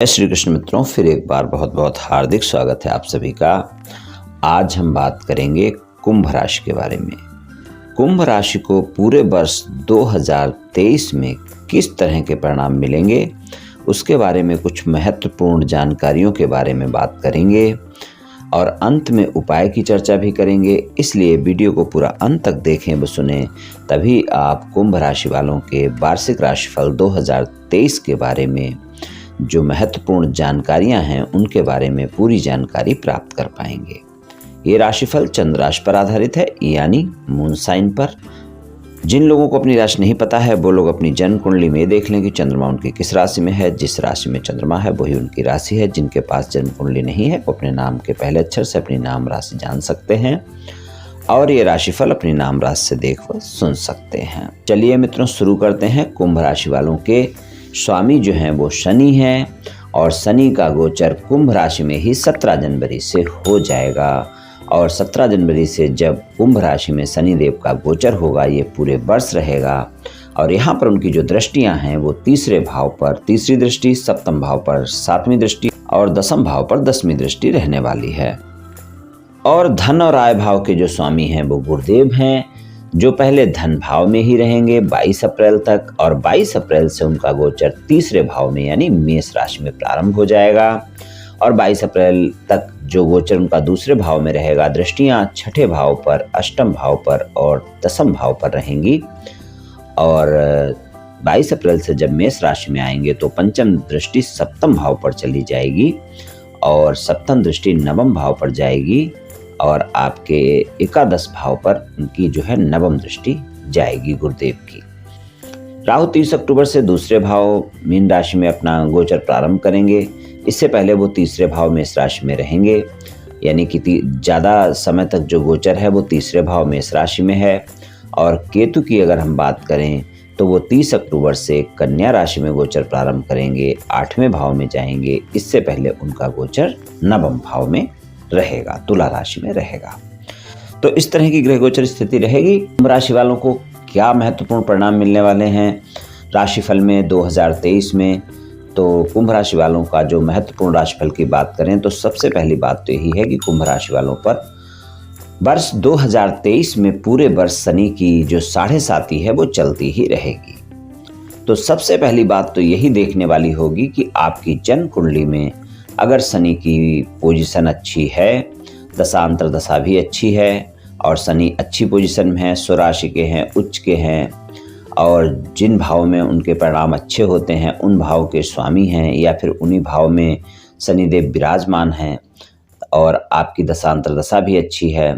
श्री कृष्ण मित्रों, फिर एक बार बहुत बहुत हार्दिक स्वागत है आप सभी का। आज हम बात करेंगे कुंभ राशि के बारे में। कुंभ राशि को पूरे वर्ष 2023 में किस तरह के परिणाम मिलेंगे, उसके बारे में कुछ महत्वपूर्ण जानकारियों के बारे में बात करेंगे और अंत में उपाय की चर्चा भी करेंगे। इसलिए वीडियो को पूरा अंत तक देखें व सुने, तभी आप कुंभ राशि वालों के वार्षिक राशिफल 2023 के बारे में जो महत्वपूर्ण जानकारियां हैं उनके बारे में पूरी जानकारी प्राप्त कर पाएंगे। ये राशिफल चंद्र राशि पर आधारित है, यानी मून साइन पर। जिन लोगों को अपनी राशि नहीं पता है वो लोग अपनी जन्म कुंडली में देख लें कि चंद्रमा उनकी किस राशि में है। जिस राशि में चंद्रमा है वही उनकी राशि है। जिनके पास जन्म कुंडली नहीं है वो अपने नाम के पहले अक्षर से अपनी नाम राशि जान सकते हैं और ये राशिफल अपनी नाम राशि से देख व सुन सकते हैं। चलिए मित्रों, शुरू करते हैं। कुंभ राशि वालों के स्वामी जो हैं वो शनि हैं और शनि का गोचर कुंभ राशि में ही 17 जनवरी से हो जाएगा। और 17 जनवरी से जब कुंभ राशि में शनि देव का गोचर होगा, ये पूरे वर्ष रहेगा। और यहाँ पर उनकी जो दृष्टियां हैं वो तीसरे भाव पर तीसरी दृष्टि, सप्तम भाव पर सातवीं दृष्टि और दसम भाव पर 10वीं दृष्टि रहने वाली है। और धन और आय भाव के जो स्वामी हैं वो गुरुदेव हैं, जो पहले धन भाव में ही रहेंगे 22 अप्रैल तक, और 22 अप्रैल से उनका गोचर तीसरे भाव में यानी मेष राशि में प्रारंभ हो जाएगा। और 22 अप्रैल तक जो गोचर उनका दूसरे भाव में रहेगा, दृष्टियां छठे भाव पर, अष्टम भाव पर और दसम भाव पर रहेंगी। और 22 अप्रैल से जब मेष राशि में आएंगे तो पंचम दृष्टि सप्तम भाव पर चली जाएगी और सप्तम दृष्टि नवम भाव पर जाएगी और आपके एकादश भाव पर उनकी जो है नवम दृष्टि जाएगी गुरुदेव की। राहु 30 अक्टूबर से दूसरे भाव मीन राशि में अपना गोचर प्रारंभ करेंगे। इससे पहले वो तीसरे भाव मेष राशि में रहेंगे, यानी कि ज़्यादा समय तक जो गोचर है वो तीसरे भाव मेष राशि में है। और केतु की अगर हम बात करें तो वो 30 अक्टूबर से कन्या राशि में गोचर प्रारंभ करेंगे, 8वें भाव में जाएंगे। इससे पहले उनका गोचर नवम भाव में रहेगा, तुला राशि में रहेगा। तो इस तरह की ग्रह गोचर स्थिति रहेगी। कुंभ राशि वालों को क्या महत्वपूर्ण परिणाम मिलने वाले हैं राशिफल में 2023 में, तो कुंभ राशि वालों का जो महत्वपूर्ण राशिफल की बात करें तो सबसे पहली बात तो यही है कि कुंभ राशि वालों पर वर्ष 2023 में पूरे वर्ष शनि की जो 7.5 है वो चलती ही रहेगी। तो सबसे पहली बात तो यही देखने वाली होगी कि आपकी जन्म कुंडली में अगर शनि की पोजीशन अच्छी है, दशांतर दशा भी अच्छी है और शनि अच्छी पोजीशन में है, स्वराशि के हैं, उच्च के हैं और जिन भाव में उनके परिणाम अच्छे होते हैं उन भाव के स्वामी हैं या फिर उन्हीं भाव में शनिदेव विराजमान हैं और आपकी दशांतर दशा भी अच्छी है,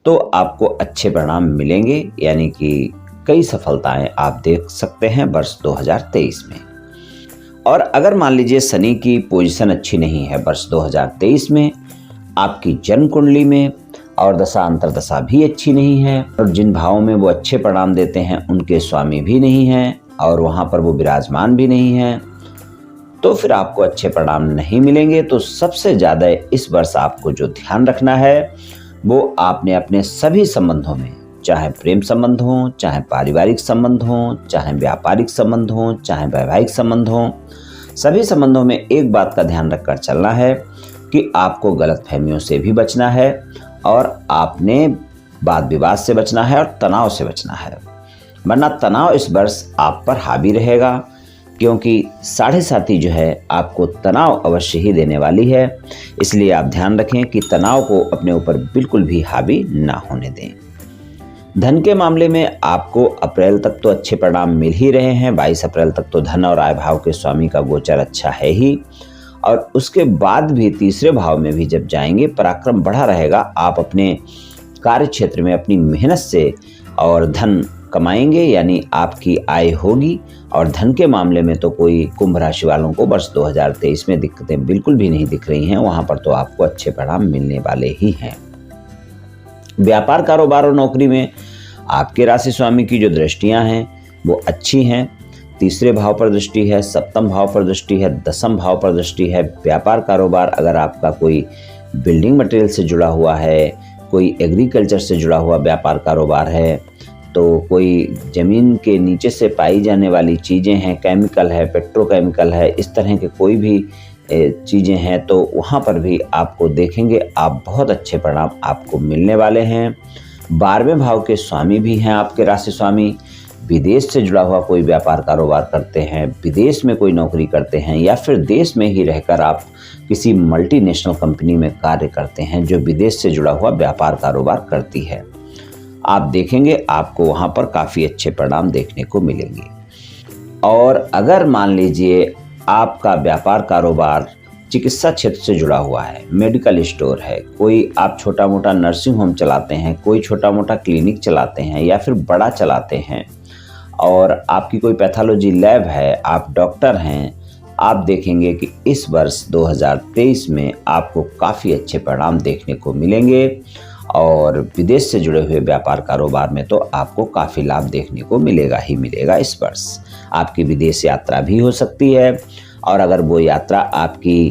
तो आपको अच्छे परिणाम मिलेंगे, यानी कि कई सफलताएं आप देख सकते हैं वर्ष 2023 में। और अगर मान लीजिए शनि की पोजीशन अच्छी नहीं है वर्ष 2023 में, आपकी जन्म कुंडली में और दशा अंतर दशा भी अच्छी नहीं है और जिन भावों में वो अच्छे परिणाम देते हैं उनके स्वामी भी नहीं हैं और वहाँ पर वो विराजमान भी नहीं हैं, तो फिर आपको अच्छे परिणाम नहीं मिलेंगे। तो सबसे ज़्यादा इस वर्ष आपको जो ध्यान रखना है वो आपने अपने सभी संबंधों में, चाहे प्रेम संबंध हो, चाहे पारिवारिक संबंध हो, चाहे व्यापारिक संबंध हो, चाहे वैवाहिक संबंध हो, सभी संबंधों में एक बात का ध्यान रखकर चलना है कि आपको गलतफहमियों से भी बचना है और आपने वाद विवाद से बचना है और तनाव से बचना है, वरना तनाव इस वर्ष आप पर हावी रहेगा, क्योंकि 7.5 जो है आपको तनाव अवश्य ही देने वाली है। इसलिए आप ध्यान रखें कि तनाव को अपने ऊपर बिल्कुल भी हावी ना होने दें। धन के मामले में आपको अप्रैल तक तो अच्छे परिणाम मिल ही रहे हैं। 22 अप्रैल तक तो धन और आय भाव के स्वामी का गोचर अच्छा है ही, और उसके बाद भी तीसरे भाव में भी जब जाएंगे पराक्रम बढ़ा रहेगा। आप अपने कार्य क्षेत्र में अपनी मेहनत से और धन कमाएंगे, यानी आपकी आय होगी। और धन के मामले में तो कोई कुंभ राशि वालों को वर्ष 2023 में दिक्कतें बिल्कुल भी नहीं दिख रही हैं, वहाँ पर तो आपको अच्छे परिणाम मिलने वाले ही हैं। व्यापार, कारोबार और नौकरी में आपके राशि स्वामी की जो दृष्टियां हैं वो अच्छी हैं। तीसरे भाव पर दृष्टि है, सप्तम भाव पर दृष्टि है, दसम भाव पर दृष्टि है। व्यापार कारोबार, अगर आपका कोई बिल्डिंग मटेरियल से जुड़ा हुआ है, कोई एग्रीकल्चर से जुड़ा हुआ व्यापार कारोबार है, तो कोई ज़मीन के नीचे से पाई जाने वाली चीज़ें हैं, केमिकल है, पेट्रोकेमिकल है, इस तरह के कोई भी चीज़ें हैं तो वहाँ पर भी आपको देखेंगे आप बहुत अच्छे परिणाम आपको मिलने वाले हैं। 12वें भाव के स्वामी भी हैं आपके राशि स्वामी। विदेश से जुड़ा हुआ कोई व्यापार कारोबार करते हैं, विदेश में कोई नौकरी करते हैं या फिर देश में ही रहकर आप किसी मल्टीनेशनल कंपनी में कार्य करते हैं जो विदेश से जुड़ा हुआ व्यापार कारोबार करती है, आप देखेंगे आपको वहाँ पर काफ़ी अच्छे परिणाम देखने को मिलेंगे। और अगर मान लीजिए आपका व्यापार कारोबार चिकित्सा क्षेत्र से जुड़ा हुआ है, मेडिकल स्टोर है, कोई आप छोटा मोटा नर्सिंग होम चलाते हैं, कोई छोटा मोटा क्लिनिक चलाते हैं या फिर बड़ा चलाते हैं और आपकी कोई पैथोलॉजी लैब है, आप डॉक्टर हैं, आप देखेंगे कि इस वर्ष 2023 में आपको काफ़ी अच्छे परिणाम देखने को मिलेंगे। और विदेश से जुड़े हुए व्यापार कारोबार में तो आपको काफ़ी लाभ देखने को मिलेगा ही मिलेगा। इस वर्ष आपकी विदेश यात्रा भी हो सकती है और अगर वो यात्रा आपकी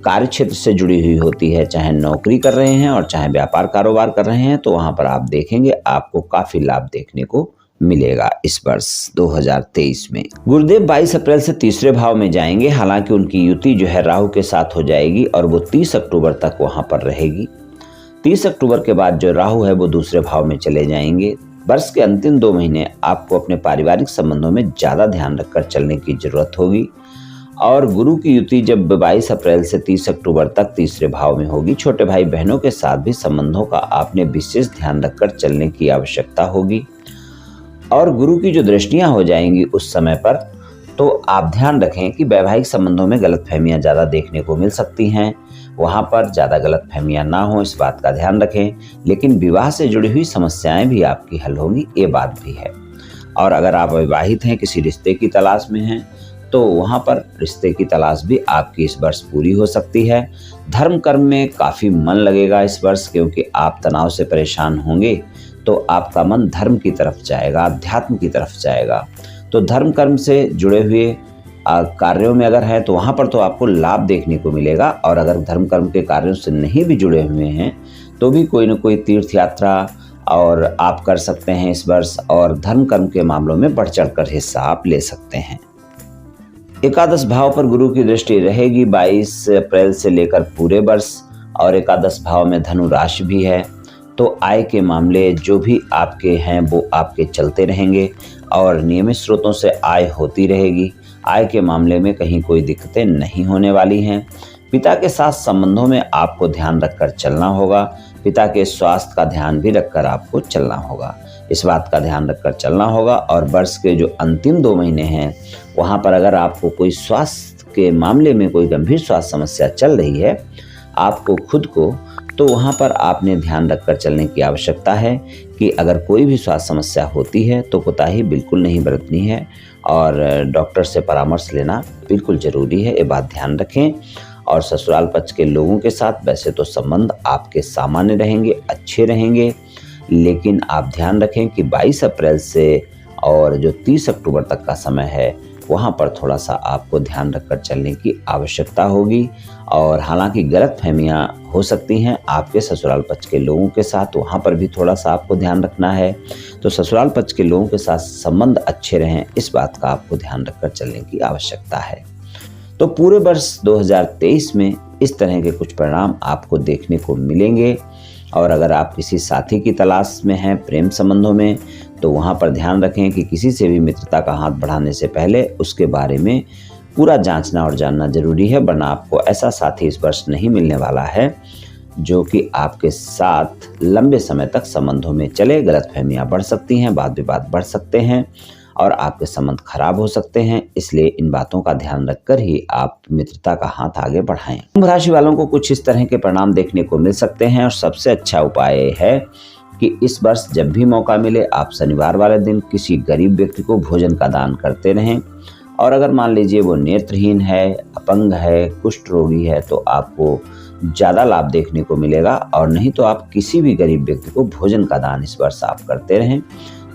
कार्य क्षेत्र से जुड़ी हुई होती है, चाहे नौकरी कर रहे हैं और चाहे व्यापार कारोबार कर रहे हैं, तो वहाँ पर आप देखेंगे आपको काफ़ी लाभ देखने को मिलेगा इस वर्ष 2023 में। गुरुदेव 22 अप्रैल से तीसरे भाव में जाएंगे, हालांकि उनकी युति जो है राहु के साथ हो जाएगी और वो 30 अक्टूबर तक वहाँ पर रहेगी। 30 अक्टूबर के बाद जो राहु है वो दूसरे भाव में चले जाएंगे। वर्ष के अंतिम 2 महीने आपको अपने पारिवारिक संबंधों में ज़्यादा ध्यान रखकर चलने की जरूरत होगी। और गुरु की युति जब 22 अप्रैल से 30 अक्टूबर तक तीसरे भाव में होगी, छोटे भाई बहनों के साथ भी संबंधों का आपने विशेष ध्यान रखकर चलने की आवश्यकता होगी। और गुरु की जो दृष्टियां हो जाएंगी उस समय पर, तो आप ध्यान रखें कि वैवाहिक संबंधों में गलतफहमियां ज़्यादा देखने को मिल सकती हैं, वहाँ पर ज़्यादा गलतफहमियां ना हो, इस बात का ध्यान रखें। लेकिन विवाह से जुड़ी हुई समस्याएं भी आपकी हल होंगी, ये बात भी है। और अगर आप विवाहित हैं, किसी रिश्ते की तलाश में हैं, तो वहाँ पर रिश्ते की तलाश भी आपकी इस वर्ष पूरी हो सकती है। धर्म कर्म में काफ़ी मन लगेगा इस वर्ष, क्योंकि आप तनाव से परेशान होंगे तो आपका मन धर्म की तरफ जाएगा, अध्यात्म की तरफ जाएगा। तो धर्म कर्म से जुड़े हुए कार्यों में अगर है तो वहाँ पर तो आपको लाभ देखने को मिलेगा। और अगर धर्म कर्म के कार्यों से नहीं भी जुड़े हुए हैं तो भी कोई न कोई तीर्थ यात्रा और आप कर सकते हैं इस वर्ष, और धर्म कर्म के मामलों में बढ़ चढ़ कर हिस्सा आप ले सकते हैं। एकादश भाव पर गुरु की दृष्टि रहेगी 22 अप्रैल से लेकर पूरे वर्ष, और एकादश भाव में धनु राशि भी है। तो आय के मामले जो भी आपके हैं वो आपके चलते रहेंगे और नियमित स्रोतों से आय होती रहेगी। आय के मामले में कहीं कोई दिक्कतें नहीं होने वाली हैं। पिता के साथ संबंधों में आपको ध्यान रखकर चलना होगा। पिता के स्वास्थ्य का ध्यान भी रखकर आपको चलना होगा, इस बात का ध्यान रखकर चलना होगा। और वर्ष के जो अंतिम 2 महीने हैं वहाँ पर अगर आपको कोई स्वास्थ्य के मामले में कोई गंभीर स्वास्थ्य समस्या चल रही है आपको खुद को, तो वहाँ पर आपने ध्यान रखकर चलने की आवश्यकता है कि अगर कोई भी स्वास्थ्य समस्या होती है तो कोताही बिल्कुल नहीं बरतनी है और डॉक्टर से परामर्श लेना बिल्कुल ज़रूरी है, ये बात ध्यान रखें। और ससुराल पक्ष के लोगों के साथ वैसे तो संबंध आपके सामान्य रहेंगे, अच्छे रहेंगे, लेकिन आप ध्यान रखें कि 22 अप्रैल से और जो 30 अक्टूबर तक का समय है वहाँ पर थोड़ा सा आपको ध्यान रखकर चलने की आवश्यकता होगी। और हालांकि गलतफहमियां हो सकती हैं आपके ससुराल पक्ष के लोगों के साथ, वहाँ पर भी थोड़ा सा आपको ध्यान रखना है। तो ससुराल पक्ष के लोगों के साथ संबंध अच्छे रहें, इस बात का आपको ध्यान रखकर चलने की आवश्यकता है। तो पूरे वर्ष 2023 में इस तरह के कुछ परिणाम आपको देखने को मिलेंगे। और अगर आप किसी साथी की तलाश में हैं प्रेम संबंधों में, तो वहाँ पर ध्यान रखें कि किसी से भी मित्रता का हाथ बढ़ाने से पहले उसके बारे में पूरा जांचना और जानना जरूरी है, वरना आपको ऐसा साथी इस वर्ष नहीं मिलने वाला है जो कि आपके साथ लंबे समय तक संबंधों में चले। गलतफहमियां बढ़ सकती हैं, वाद विवाद बढ़ सकते हैं और आपके संबंध खराब हो सकते हैं, इसलिए इन बातों का ध्यान रखकर ही आप मित्रता का हाथ आगे बढ़ाएं। कुंभ राशि वालों को कुछ इस तरह के परिणाम देखने को मिल सकते हैं और सबसे अच्छा उपाय है कि इस वर्ष जब भी मौका मिले आप शनिवार वाले दिन किसी गरीब व्यक्ति को भोजन का दान करते रहें। और अगर मान लीजिए वो नेत्रहीन है, अपंग है, कुष्ठ रोगी है, तो आपको ज़्यादा लाभ देखने को मिलेगा। और नहीं तो आप किसी भी गरीब व्यक्ति को भोजन का दान इस वर्ष आप करते रहें,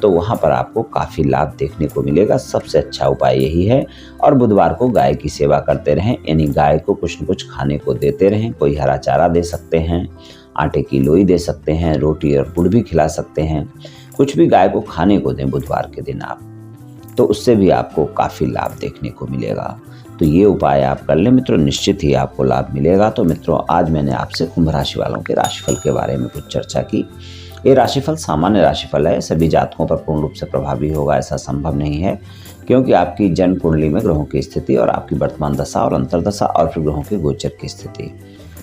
तो वहाँ पर आपको काफ़ी लाभ देखने को मिलेगा। सबसे अच्छा उपाय यही है। और बुधवार को गाय की सेवा करते रहें, यानी गाय को कुछ न कुछ खाने को देते रहें। कोई हरा चारा दे सकते हैं, आटे की लोई दे सकते हैं, रोटी और गुड़ भी खिला सकते हैं। कुछ भी गाय को खाने को दें बुधवार के दिन आप, तो उससे भी आपको काफ़ी लाभ देखने को मिलेगा। तो ये उपाय आप कर लें मित्रों, निश्चित ही आपको लाभ मिलेगा। तो मित्रों, आज मैंने आपसे कुंभ राशि वालों के राशिफल के बारे में कुछ चर्चा की। ये राशिफल सामान्य राशिफल है, सभी जातकों पर पूर्ण रूप से प्रभावी होगा ऐसा संभव नहीं है, क्योंकि आपकी जन्म कुंडली में ग्रहों की स्थिति और आपकी वर्तमान दशा और अंतर्दशा और फिर ग्रहों के गोचर की स्थिति,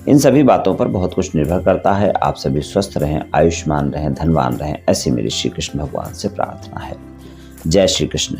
इन सभी बातों पर बहुत कुछ निर्भर करता है। आप सभी स्वस्थ रहें, आयुष्मान रहें, धनवान रहें, ऐसी मेरी श्री कृष्ण भगवान से प्रार्थना है। जय श्री कृष्ण।